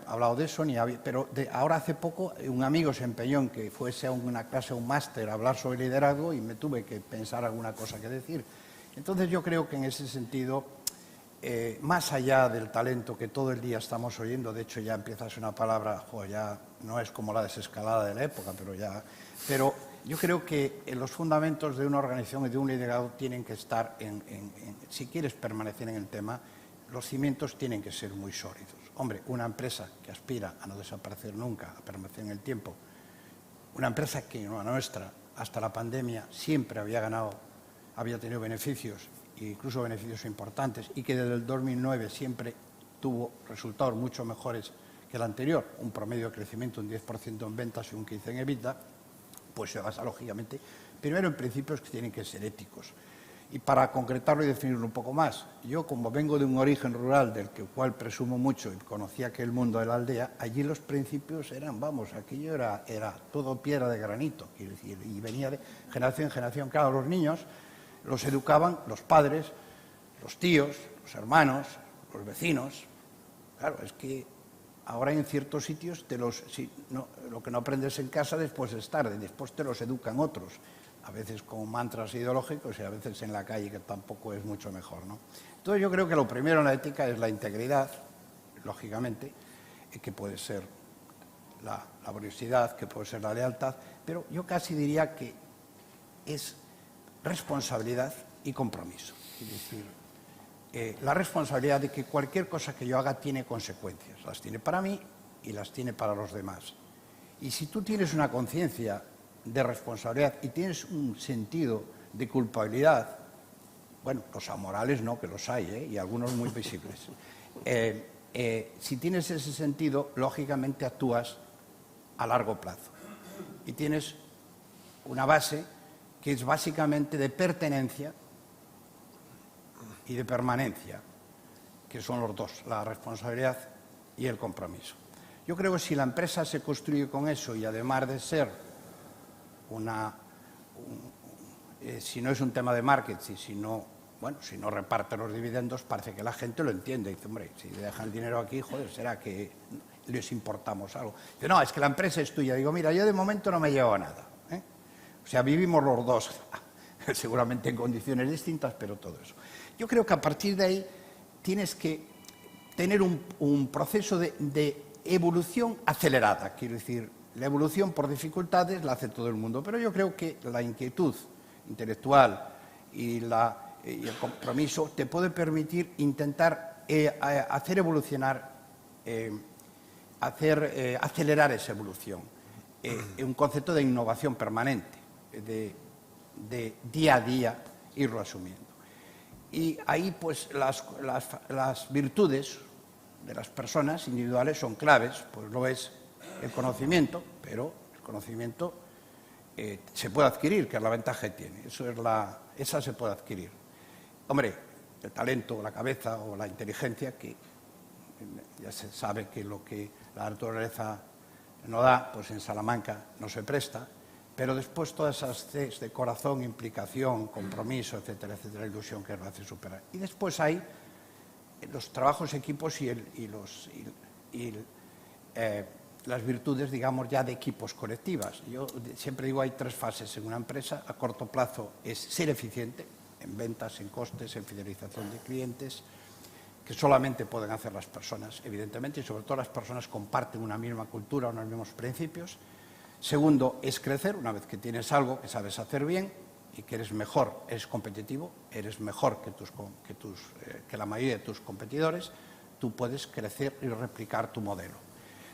hablado de eso, pero ahora hace poco un amigo se empeñó en que fuese a una clase, a un máster, a hablar sobre liderazgo y me tuve que pensar alguna cosa que decir. Entonces yo creo que en ese sentido, más allá del talento que todo el día estamos oyendo, de hecho ya empieza a ser una palabra, ya no es como la desescalada de la época, pero yo creo que los fundamentos de una organización y de un liderazgo tienen que estar si quieres permanecer en el tema, los cimientos tienen que ser muy sólidos. Hombre, una empresa que aspira a no desaparecer nunca, a permanecer en el tiempo, una empresa que la nuestra, hasta la pandemia, siempre había tenido beneficios, incluso beneficios importantes, y que desde el 2009 siempre tuvo resultados mucho mejores que el anterior, un promedio de crecimiento un 10% en ventas y un 15% en EBITDA, pues se basa, lógicamente, primero en principios que tienen que ser éticos. Y para concretarlo y definirlo un poco más, yo como vengo de un origen rural del cual presumo mucho y conocía aquel mundo de la aldea, allí los principios eran, aquello era todo piedra de granito, quiero decir, y venía de generación en generación. Claro, los niños los educaban los padres, los tíos, los hermanos, los vecinos. Claro, es que ahora en ciertos sitios lo que no aprendes en casa después es tarde, después te los educan otros, a veces con mantras ideológicos y a veces en la calle, que tampoco es mucho mejor, ¿no? Entonces yo creo que lo primero en la ética es la integridad, lógicamente, que puede ser la laboriosidad, que puede ser la lealtad, pero yo casi diría que es responsabilidad y compromiso. Es decir, la responsabilidad de que cualquier cosa que yo haga tiene consecuencias. Las tiene para mí y las tiene para los demás. Y si tú tienes una conciencia de responsabilidad y tienes un sentido de culpabilidad, bueno, los amorales no, que los hay, y algunos muy visibles. Si tienes ese sentido, lógicamente actúas a largo plazo. Y tienes una base que es básicamente de pertenencia y de permanencia, que son los dos, la responsabilidad y el compromiso. Yo creo que si la empresa se construye con eso y además de ser si no es un tema de marketing, si no reparte los dividendos, parece que la gente lo entiende. Dice, hombre, si dejan el dinero aquí, joder, será que les importamos algo. Dice, no, es que la empresa es tuya. Digo, mira, yo de momento no me llevo nada. O sea, vivimos los dos, seguramente en condiciones distintas, pero todo eso. Yo creo que a partir de ahí tienes que tener un proceso de evolución acelerada. Quiero decir, la evolución por dificultades la hace todo el mundo, pero yo creo que la inquietud intelectual y el compromiso te puede permitir intentar hacer evolucionar, acelerar esa evolución. Un concepto de innovación permanente, de día a día irlo asumiendo. Y ahí pues las virtudes de las personas individuales son claves, pues lo es el conocimiento, pero el conocimiento se puede adquirir, que es la ventaja que tiene. Esa se puede adquirir. Hombre, el talento, la cabeza o la inteligencia, que ya se sabe que lo que la naturaleza no da, pues en Salamanca no se presta, pero después todas esas Cs de corazón, implicación, compromiso, etcétera, etcétera, ilusión, que lo hace superar. Y después hay los trabajos equipos las virtudes, digamos, ya de equipos colectivas. Yo siempre digo, hay tres fases en una empresa. A corto plazo es ser eficiente en ventas, en costes, en fidelización de clientes, que solamente pueden hacer las personas, evidentemente, y sobre todo las personas comparten una misma cultura, unos mismos principios. Segundo, es crecer, una vez que tienes algo que sabes hacer bien y que eres mejor, eres competitivo, eres mejor que la mayoría de tus competidores, tú puedes crecer y replicar tu modelo.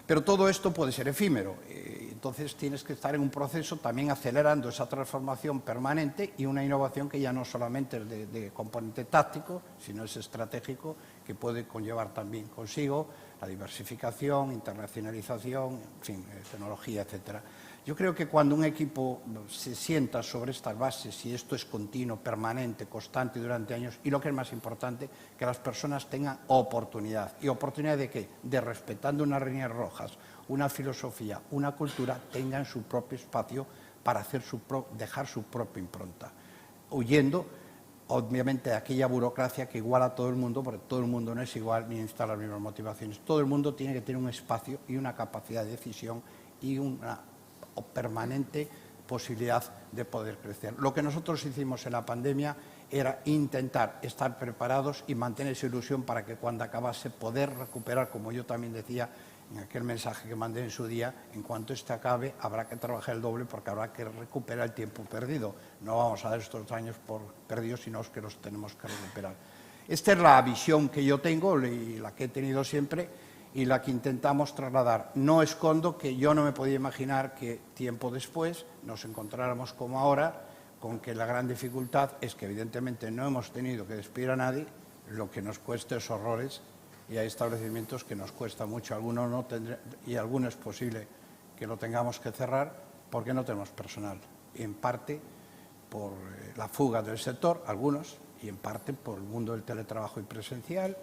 Pero todo esto puede ser efímero, entonces tienes que estar en un proceso también acelerando esa transformación permanente y una innovación que ya no solamente es de componente táctico, sino es estratégico, que puede conllevar también consigo la diversificación, internacionalización, en fin, tecnología, etcétera. Yo creo que cuando un equipo se sienta sobre estas bases, y esto es continuo, permanente, constante durante años, y lo que es más importante, que las personas tengan oportunidad. ¿Y oportunidad de qué? De, respetando unas líneas rojas, una filosofía, una cultura, tengan su propio espacio para dejar su propia impronta, huyendo obviamente de aquella burocracia que iguala a todo el mundo, porque todo el mundo no es igual ni necesita las mismas motivaciones. Todo el mundo tiene que tener un espacio y una capacidad de decisión y una permanente posibilidad de poder crecer. Lo que nosotros hicimos en la pandemia era intentar estar preparados y mantener esa ilusión para que cuando acabase poder recuperar, como yo también decía en aquel mensaje que mandé en su día, en cuanto este acabe habrá que trabajar el doble porque habrá que recuperar el tiempo perdido. No vamos a dar estos años por perdidos, sino que los tenemos que recuperar. Esta es la visión que yo tengo y la que he tenido siempre, y la que intentamos trasladar. No escondo que yo no me podía imaginar que tiempo después nos encontráramos como ahora, con que la gran dificultad es que evidentemente no hemos tenido que despedir a nadie, lo que nos cuesta es horrores, y hay establecimientos que nos cuesta mucho, algunos no y algunos es posible que lo tengamos que cerrar porque no tenemos personal, y en parte por la fuga del sector, algunos, y en parte por el mundo del teletrabajo y presencial.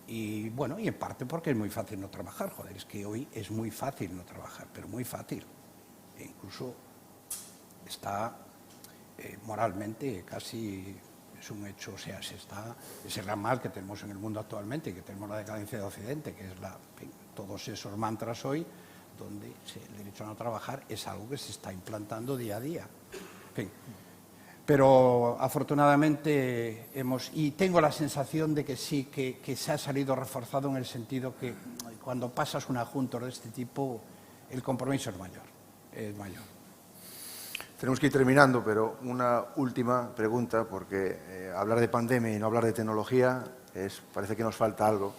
Y bueno, y en parte porque es muy fácil no trabajar, joder, es que hoy es muy fácil no trabajar, pero muy fácil. E incluso está moralmente casi es un hecho, o sea, es el gran mal que tenemos en el mundo actualmente, que tenemos la decadencia de Occidente, que es todos esos mantras hoy, donde el derecho a no trabajar es algo que se está implantando día a día. En fin. Pero afortunadamente y tengo la sensación de que sí, que se ha salido reforzado en el sentido que cuando pasas un adjunto de este tipo, el compromiso es mayor. Tenemos que ir terminando, pero una última pregunta, porque hablar de pandemia y no hablar de tecnología parece que nos falta algo.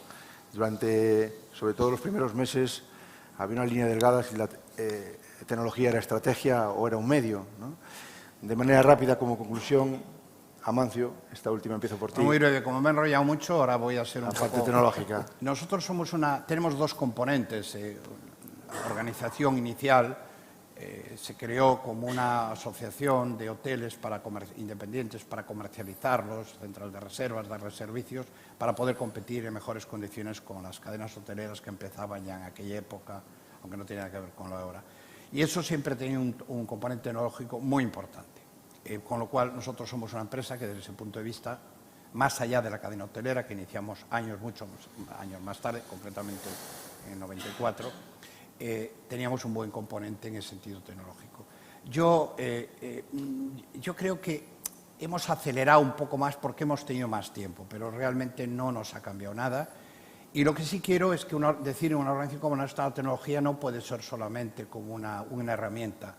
Sobre todo los primeros meses, había una línea delgada si la tecnología era estrategia o era un medio, ¿no? De manera rápida, como conclusión, Amancio, esta última empiezo por ti. Muy breve, como me he enrollado mucho, ahora voy a ser un poco... La parte tecnológica. Nosotros tenemos dos componentes. La organización inicial se creó como una asociación de hoteles independientes para comercializarlos, central de reservas, darles servicios, para poder competir en mejores condiciones con las cadenas hoteleras que empezaban ya en aquella época, aunque no tiene nada que ver con lo de ahora. Y eso siempre tenía un componente tecnológico muy importante, con lo cual nosotros somos una empresa que desde ese punto de vista, más allá de la cadena hotelera, que iniciamos muchos años más tarde, concretamente en 94, teníamos un buen componente en el sentido tecnológico. Yo creo que hemos acelerado un poco más porque hemos tenido más tiempo, pero realmente no nos ha cambiado nada. Y lo que sí quiero es que decir una organización como nuestra, la tecnología no puede ser solamente como una herramienta,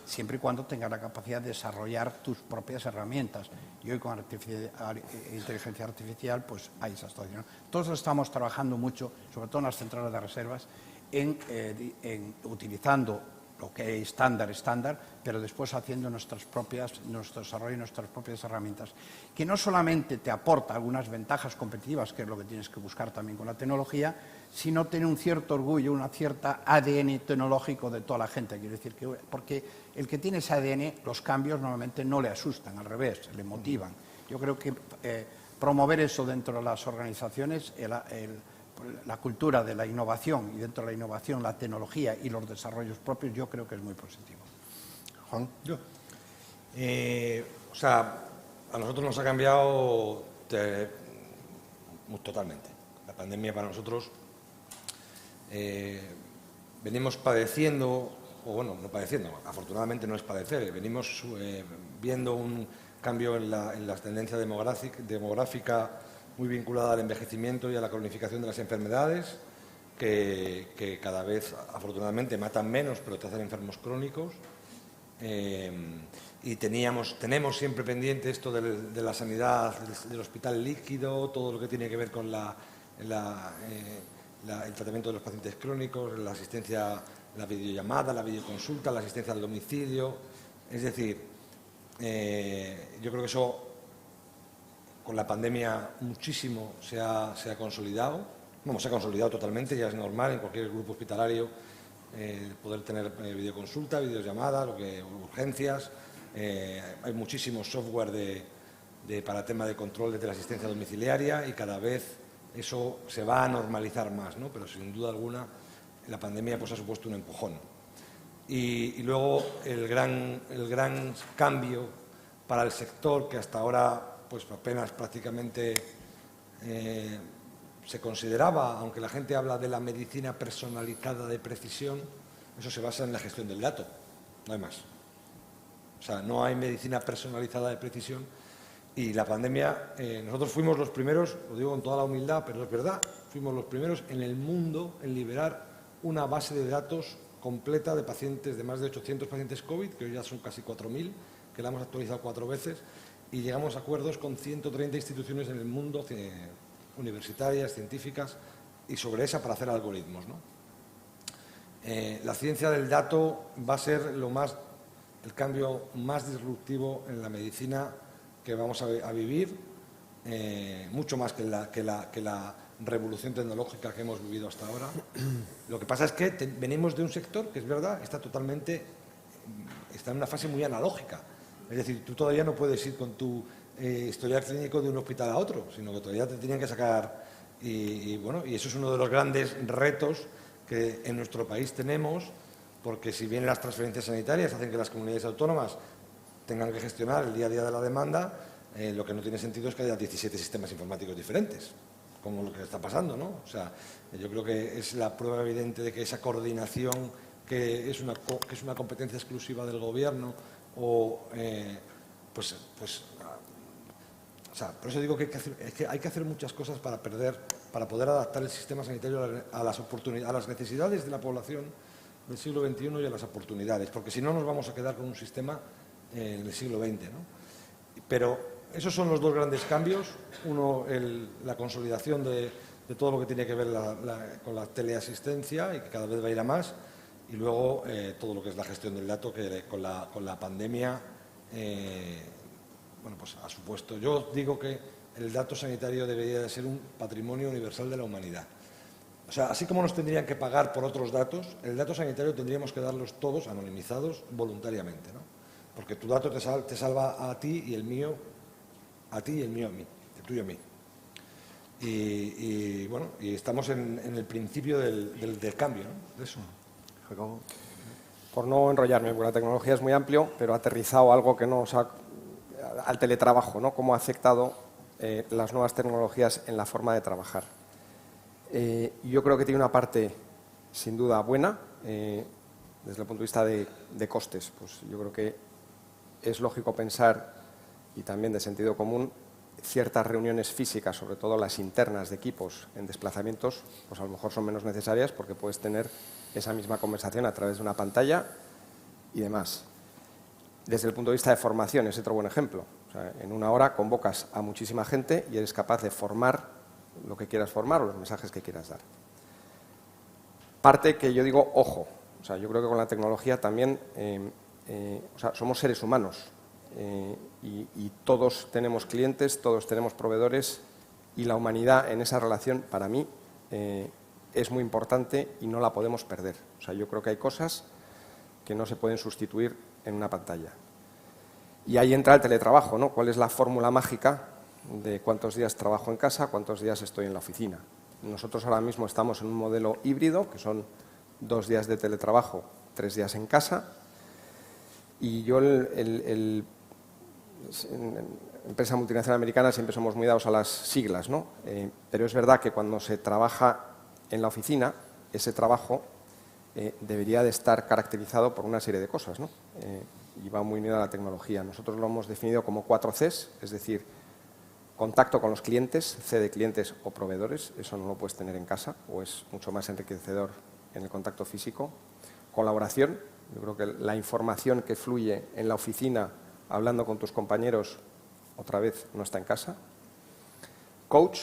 siempre y cuando tengas la capacidad de desarrollar tus propias herramientas. Y hoy con inteligencia artificial pues hay esa situación. Todos estamos trabajando mucho, sobre todo en las centrales de reservas, en utilizando lo que es estándar, pero después haciendo nuestro desarrollo y nuestras propias herramientas, que no solamente te aporta algunas ventajas competitivas, que es lo que tienes que buscar también con la tecnología, sino tener un cierto orgullo, una cierta ADN tecnológico de toda la gente. Quiero decir que, porque el que tiene ese ADN, los cambios normalmente no le asustan, al revés, le motivan. Yo creo que promover eso dentro de las organizaciones, la cultura de la innovación, y dentro de la innovación la tecnología y los desarrollos propios, yo creo que es muy positivo. Juan. Yo. A nosotros nos ha cambiado totalmente. La pandemia para nosotros venimos padeciendo, o bueno, no padeciendo, afortunadamente no es padecer, venimos viendo un cambio en la tendencia demográfica muy vinculada al envejecimiento y a la cronificación de las enfermedades, que cada vez, afortunadamente, matan menos, pero te hacen enfermos crónicos. Y tenemos siempre pendiente esto de la sanidad, del hospital líquido, todo lo que tiene que ver con el tratamiento de los pacientes crónicos, la asistencia, la videollamada, la videoconsulta, la asistencia al domicilio. Es decir, yo creo que eso con la pandemia muchísimo se ha consolidado. Vamos, se ha consolidado totalmente, ya es normal en cualquier grupo hospitalario poder tener videoconsulta, videollamada, urgencias. Hay muchísimo software para tema de control de teleasistencia domiciliaria y cada vez eso se va a normalizar más, ¿no? Pero sin duda alguna la pandemia pues ha supuesto un empujón. Y luego el gran cambio para el sector, que hasta ahora pues apenas prácticamente se consideraba, aunque la gente habla de la medicina personalizada de precisión, eso se basa en la gestión del dato, no hay más. O sea, no hay medicina personalizada de precisión y la pandemia, nosotros fuimos los primeros, lo digo con toda la humildad, pero es verdad, fuimos los primeros en el mundo en liberar una base de datos completa de pacientes, de más de 800 pacientes COVID, que hoy ya son casi 4.000, que la hemos actualizado 4 veces, y llegamos a acuerdos con 130 instituciones en el mundo, universitarias, científicas, y sobre esa para hacer algoritmos, ¿no? La ciencia del dato va a ser el cambio más disruptivo en la medicina que vamos a vivir, mucho más que la revolución tecnológica que hemos vivido hasta ahora. Lo que pasa es que venimos de un sector que es verdad, está en una fase muy analógica. Es decir, tú todavía no puedes ir con tu historial clínico de un hospital a otro, sino que todavía te tenían que sacar. Y eso es uno de los grandes retos que en nuestro país tenemos, porque si bien las transferencias sanitarias hacen que las comunidades autónomas tengan que gestionar el día a día de la demanda, lo que no tiene sentido es que haya 17 sistemas informáticos diferentes, como lo que está pasando, ¿no? O sea, yo creo que es la prueba evidente de que esa coordinación, que es una competencia exclusiva del Gobierno, por eso digo que hay que hacer muchas cosas para poder adaptar el sistema sanitario a las necesidades de la población del siglo XXI y a las oportunidades, porque si no nos vamos a quedar con un sistema en el siglo XX, ¿no? Pero esos son los dos grandes cambios. Uno, la consolidación de todo lo que tiene que ver con la teleasistencia y que cada vez va a ir a más, y luego todo lo que es la gestión del dato, que con la pandemia pues ha supuesto. Yo digo que el dato sanitario debería de ser un patrimonio universal de la humanidad. O sea, así como nos tendrían que pagar por otros datos, el dato sanitario tendríamos que darlos todos anonimizados voluntariamente, ¿no? Porque tu dato te salva a ti y el mío a ti y el mío a mí, el tuyo a mí. Y estamos en el principio del cambio, ¿no? De eso. Jacobo. Por no enrollarme, porque la tecnología es muy amplio, pero ha aterrizado algo que al teletrabajo, ¿no? Cómo ha afectado las nuevas tecnologías en la forma de trabajar. Yo creo que tiene una parte, sin duda, buena, desde el punto de vista de costes. Pues yo creo que es lógico pensar, y también de sentido común, ciertas reuniones físicas, sobre todo las internas de equipos en desplazamientos, pues a lo mejor son menos necesarias porque puedes tener esa misma conversación a través de una pantalla y demás. Desde el punto de vista de formación es otro buen ejemplo. O sea, en una hora convocas a muchísima gente y eres capaz de formar lo que quieras formar o los mensajes que quieras dar. Parte que yo digo, ojo, o sea, yo creo que con la tecnología también, somos seres humanos y todos tenemos clientes, todos tenemos proveedores y la humanidad en esa relación, para mí, es muy importante y no la podemos perder. O sea, yo creo que hay cosas que no se pueden sustituir en una pantalla. Y ahí entra el teletrabajo, ¿no? ¿Cuál es la fórmula mágica de cuántos días trabajo en casa, cuántos días estoy en la oficina? Nosotros ahora mismo estamos en un modelo híbrido, que son 2 días de teletrabajo, 3 días en casa. Y yo, en empresa multinacional americana, siempre somos muy dados a las siglas, ¿no? Pero es verdad que cuando se trabaja en la oficina, ese trabajo debería de estar caracterizado por una serie de cosas, ¿no? Y va muy unido a la tecnología. Nosotros lo hemos definido como 4 Cs, es decir, contacto con los clientes, C de clientes o proveedores, eso no lo puedes tener en casa o es mucho más enriquecedor en el contacto físico. Colaboración, yo creo que la información que fluye en la oficina hablando con tus compañeros, otra vez, no está en casa. Coach,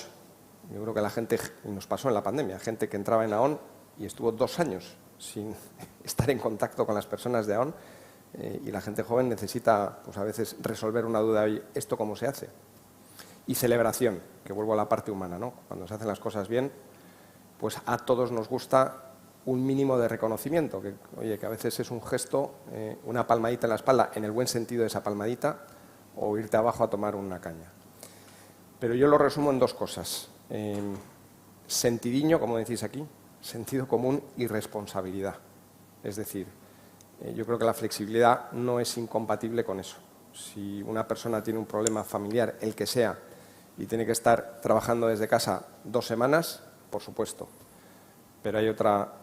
yo creo que la gente, nos pasó en la pandemia, gente que entraba en AON y estuvo 2 años sin estar en contacto con las personas de AON y la gente joven necesita, pues a veces, resolver una duda de ¿esto cómo se hace? Y celebración, que vuelvo a la parte humana, ¿no? Cuando se hacen las cosas bien, pues a todos nos gusta un mínimo de reconocimiento, que, oye, que a veces es un gesto, una palmadita en la espalda, en el buen sentido de esa palmadita, o irte abajo a tomar una caña. Pero yo lo resumo en dos cosas. Sentidiño, como decís aquí, sentido común y responsabilidad. Es decir, yo creo que la flexibilidad no es incompatible con eso. Si una persona tiene un problema familiar, el que sea, y tiene que estar trabajando desde casa 2 semanas, por supuesto. Pero hay otra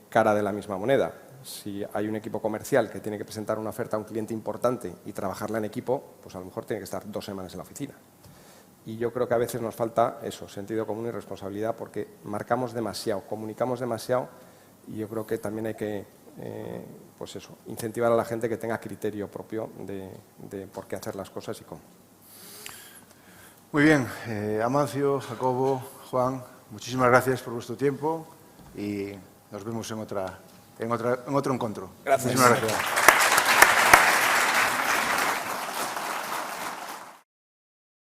cara de la misma moneda. Si hay un equipo comercial que tiene que presentar una oferta a un cliente importante y trabajarla en equipo, pues a lo mejor tiene que estar 2 semanas en la oficina. Y yo creo que a veces nos falta eso, sentido común y responsabilidad, porque marcamos demasiado, comunicamos demasiado, y yo creo que también hay que pues eso, incentivar a la gente que tenga criterio propio de por qué hacer las cosas y cómo. Muy bien, Amancio, Jacobo, Juan, muchísimas gracias por vuestro tiempo y nos vemos en otro encuentro. Gracias. Muchísimas gracias.